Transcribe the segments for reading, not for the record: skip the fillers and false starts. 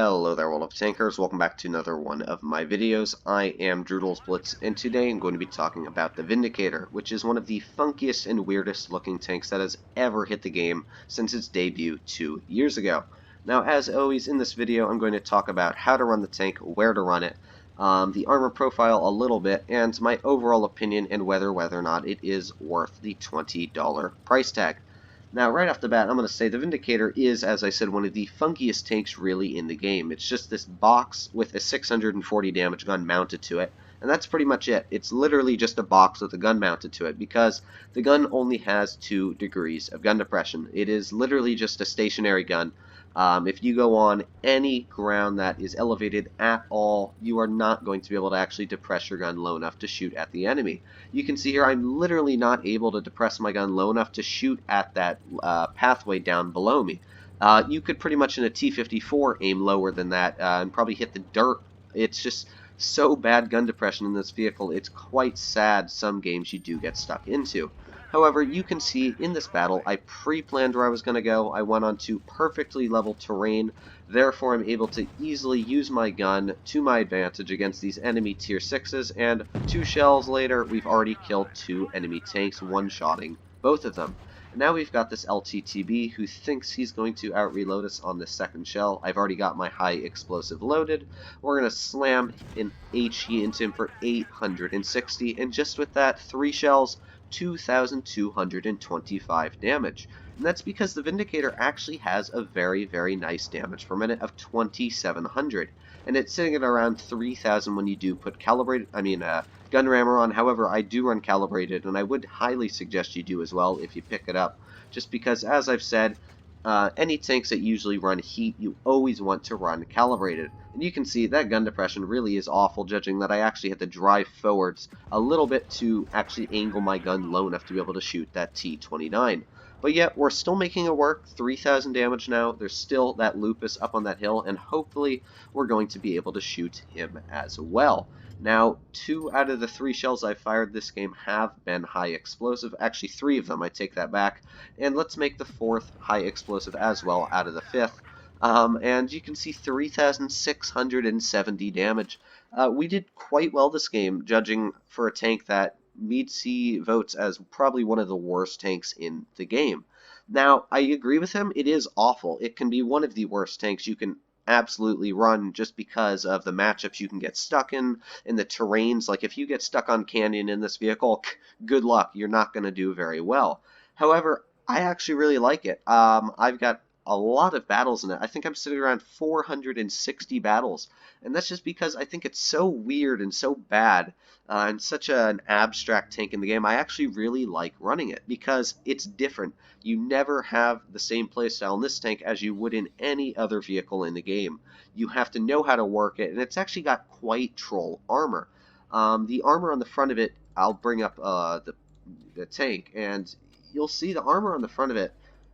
Hello there, world of tankers. Welcome back to another one of my videos. I am Blitz, and today I'm going to be talking about the Vindicator, which is one of the funkiest and weirdest looking tanks that has ever hit the game since its debut 2 years ago. Now, as always, in this video, I'm going to talk about how to run the tank, where to run it, the armor profile a little bit, and my overall opinion and whether or not it is worth the $20 price tag. Now, right off the bat, I'm going to say the Vindicator is, as I said, one of the funkiest tanks really in the game. It's just this box with a 640 damage gun mounted to it, and that's pretty much it. It's literally just a box with a gun mounted to it, because the gun only has 2 degrees of gun depression. It is literally just a stationary gun. If you go on any ground that is elevated at all, you are not going to be able to actually depress your gun low enough to shoot at the enemy. You can see here I'm literally not able to depress my gun low enough to shoot at that pathway down below me. You could pretty much in a T-54 aim lower than that and probably hit the dirt. It's just so bad gun depression in this vehicle, it's quite sad some games you do get stuck into. However, you can see in this battle, I pre-planned where I was going to go. I went onto perfectly level terrain, therefore I'm able to easily use my gun to my advantage against these enemy tier 6s, and 2 shells later, we've already killed 2 enemy tanks, one-shotting both of them. And now we've got this LTTB who thinks he's going to out-reload us on this second shell. I've already got my high explosive loaded. We're going to slam an HE into him for 860, and just with that, 3 shells, 2,225 damage. And that's because the Vindicator actually has a very, very nice damage per minute of 2,700. And it's sitting at around 3,000 when you do put gun rammer on. However, I do run calibrated, and I would highly suggest you do as well if you pick it up. Just because, as I've said, any tanks that usually run heat, you always want to run calibrated. And you can see that gun depression really is awful, judging that I actually had to drive forwards a little bit to actually angle my gun low enough to be able to shoot that T-29. But yet, we're still making it work. 3,000 damage now. There's still that Lupus up on that hill, and hopefully we're going to be able to shoot him as well. Now, 2 out of the 3 shells I've fired this game have been high explosive. Actually, 3 of them, I take that back. And let's make the 4th high explosive as well out of the 5th. And you can see 3,670 damage. We did quite well this game, judging for a tank that meets votes as probably one of the worst tanks in the game. Now, I agree with him, it is awful. It can be one of the worst tanks you can absolutely run just because of the matchups you can get stuck in the terrains. Like if you get stuck on canyon in this vehicle, good luck, you're not going to do very well. However, I actually really like it. I've got a lot of battles in it. I think I'm sitting around 460 battles, and that's just because I think it's so weird and so bad and such an abstract tank in the game. I actually really like running it because it's different. You never have the same playstyle in this tank as you would in any other vehicle in the game. You have to know how to work it, and it's actually got quite troll armor. The armor on the front of it, I'll bring up the tank, and you'll see the armor on the front of it.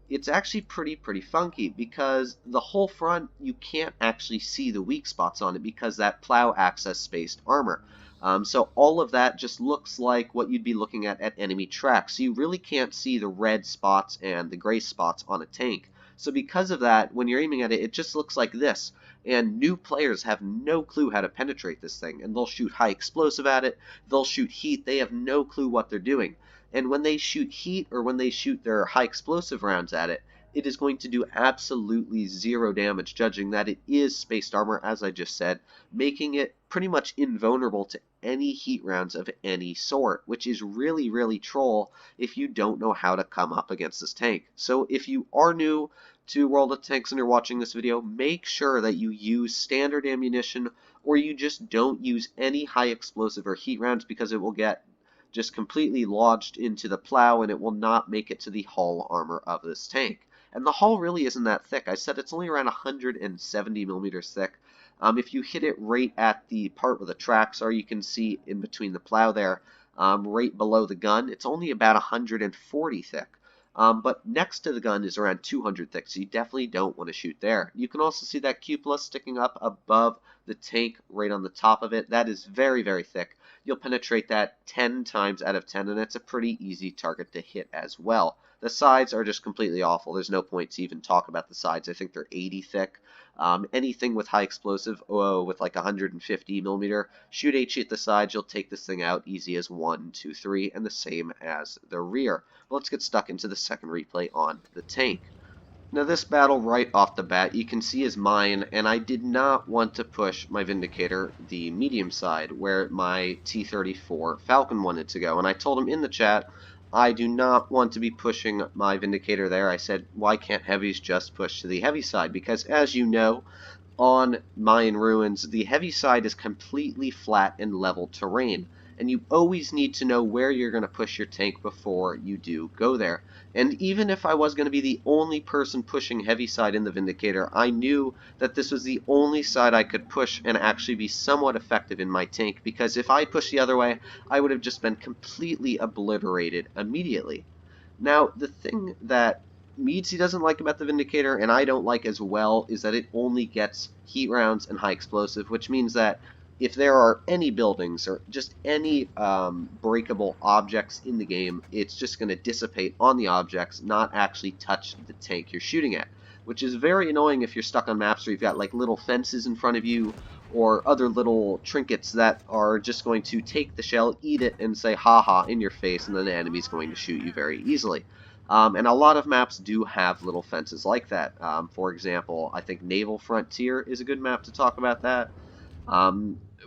It's actually pretty funky because the whole front, you can't actually see the weak spots on it because that plow access spaced armor. So all of that just looks like what you'd be looking at enemy tracks. So you really can't see the red spots and the gray spots on a tank. So because of that, when you're aiming at it, it just looks like this. And new players have no clue how to penetrate this thing. And they'll shoot high explosive at it. They'll shoot heat. They have no clue what they're doing. And when they shoot heat or when they shoot their high explosive rounds at it, it is going to do absolutely 0 damage, judging that it is spaced armor, as I just said, making it pretty much invulnerable to any heat rounds of any sort, which is really troll if you don't know how to come up against this tank. So if you are new to World of Tanks and you're watching this video, make sure that you use standard ammunition or you just don't use any high explosive or heat rounds, because it will get just completely lodged into the plow and it will not make it to the hull armor of this tank. And the hull really isn't that thick. I said it's only around 170 millimeters thick. If you hit it right at the part where the tracks are, you can see in between the plow there, right below the gun, it's only about 140 thick. But next to the gun is around 200 thick, so you definitely don't want to shoot there. You can also see that cupola sticking up above the tank right on the top of it. That is very thick. You'll penetrate that 10 times out of 10, and it's a pretty easy target to hit as well. The sides are just completely awful. There's no point to even talk about the sides. I think they're 80 thick. Anything with high explosive, with like 150 millimeter, shoot HE at the sides, you'll take this thing out easy as 1, 2, 3, and the same as the rear. But let's get stuck into the second replay on the tank. Now this battle right off the bat you can see is mine, and I did not want to push my Vindicator the medium side where my T-34 Falcon wanted to go, and I told him in the chat I do not want to be pushing my Vindicator there. I said, why can't heavies just push to the heavy side? Because as you know, on Mayan ruins, the heavy side is completely flat and level terrain, and you always need to know where you're going to push your tank before you do go there. And even if I was going to be the only person pushing heavy side in the Vindicator, I knew that this was the only side I could push and actually be somewhat effective in my tank, because if I pushed the other way, I would have just been completely obliterated immediately. Now, the thing that Meadsy doesn't like about the Vindicator, and I don't like as well, is that it only gets heat rounds and high explosive, which means that if there are any buildings or just any breakable objects in the game, it's just going to dissipate on the objects, not actually touch the tank you're shooting at, which is very annoying if you're stuck on maps where you've got like little fences in front of you or other little trinkets that are just going to take the shell, eat it, and say haha in your face, and then the enemy's going to shoot you very easily. And a lot of maps do have little fences like that. For example, I think Naval Frontier is a good map to talk about that,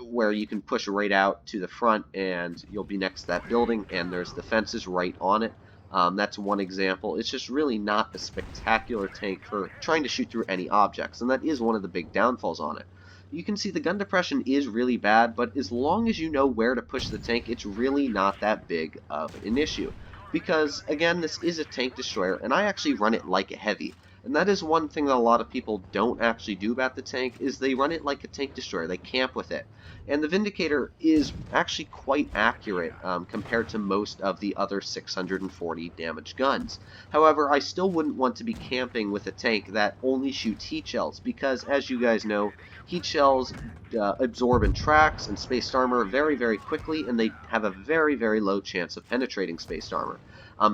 where you can push right out to the front and you'll be next to that building and there's the fences right on it. That's one example. It's just really not a spectacular tank for trying to shoot through any objects, and that is one of the big downfalls on it. You can see the gun depression is really bad, but as long as you know where to push the tank, it's really not that big of an issue. Because, again, this is a tank destroyer, and I actually run it like a heavy. And that is one thing that a lot of people don't actually do about the tank, is they run it like a tank destroyer. They camp with it. And the Vindicator is actually quite accurate compared to most of the other 640 damage guns. However, I still wouldn't want to be camping with a tank that only shoots heat shells, because as you guys know, heat shells absorb in tracks and spaced armor very, very quickly, and they have a very, very low chance of penetrating spaced armor.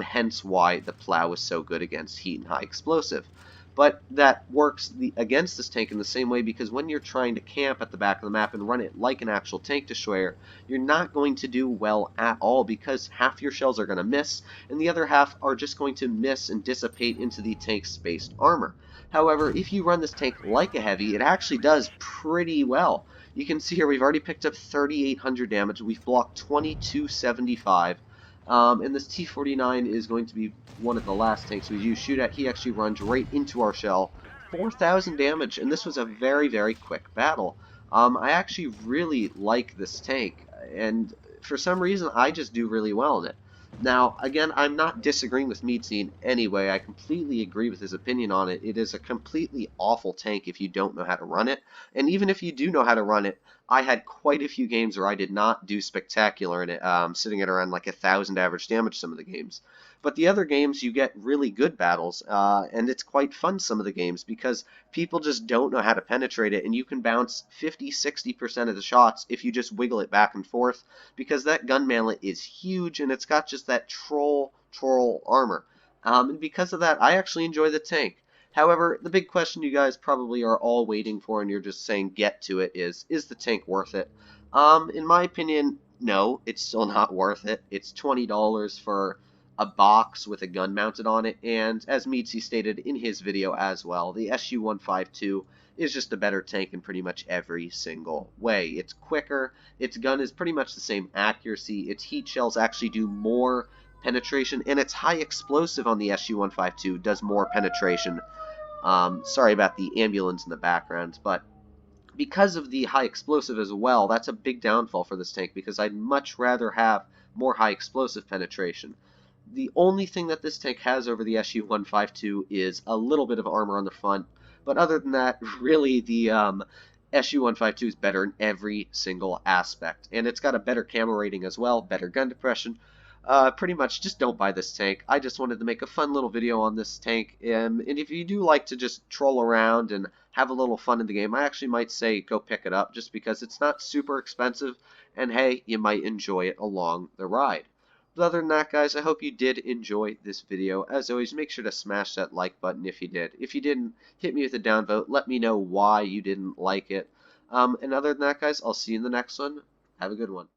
Hence why the plow is so good against heat and high explosive. But that works against this tank in the same way, because when you're trying to camp at the back of the map and run it like an actual tank destroyer, you're not going to do well at all, because half your shells are going to miss, and the other half are just going to miss and dissipate into the tank's spaced armor. However, if you run this tank like a heavy, it actually does pretty well. You can see here we've already picked up 3,800 damage, we've blocked 2,275, and this T-49 is going to be one of the last tanks we do shoot at. He actually runs right into our shell, 4,000 damage, and this was a very, very quick battle. I actually really like this tank, and for some reason I just do really well in it. Now, again, I'm not disagreeing with Meadsy in any way. I completely agree with his opinion on it. It is a completely awful tank if you don't know how to run it, and even if you do know how to run it, I had quite a few games where I did not do spectacular in it, sitting at around like 1,000 average damage some of the games. But the other games, you get really good battles, and it's quite fun some of the games, because people just don't know how to penetrate it, and you can bounce 50-60% of the shots if you just wiggle it back and forth, because that gun manlet is huge, and it's got just that troll armor. And because of that, I actually enjoy the tank. However, the big question you guys probably are all waiting for, and you're just saying get to it, is the tank worth it? In my opinion, no, it's still not worth it. It's $20 for a box with a gun mounted on it, and as Meadsy stated in his video as well, the SU-152 is just a better tank in pretty much every single way. It's quicker, its gun is pretty much the same accuracy, its heat shells actually do more penetration, and its high explosive on the SU-152 does more penetration. Sorry about the ambulance in the background, but because of the high explosive as well, that's a big downfall for this tank, because I'd much rather have more high explosive penetration. The only thing that this tank has over the SU-152 is a little bit of armor on the front, but other than that, really the SU-152 is better in every single aspect, and it's got a better camo rating as well, better gun depression. Pretty much just don't buy this tank. I just wanted to make a fun little video on this tank, and if you do like to just troll around and have a little fun in the game, I actually might say go pick it up, just because it's not super expensive, and hey, you might enjoy it along the ride. But other than that, guys, I hope you did enjoy this video. As always, make sure to smash that like button if you did. If you didn't, hit me with a downvote. Let me know why you didn't like it. And other than that, guys, I'll see you in the next one. Have a good one.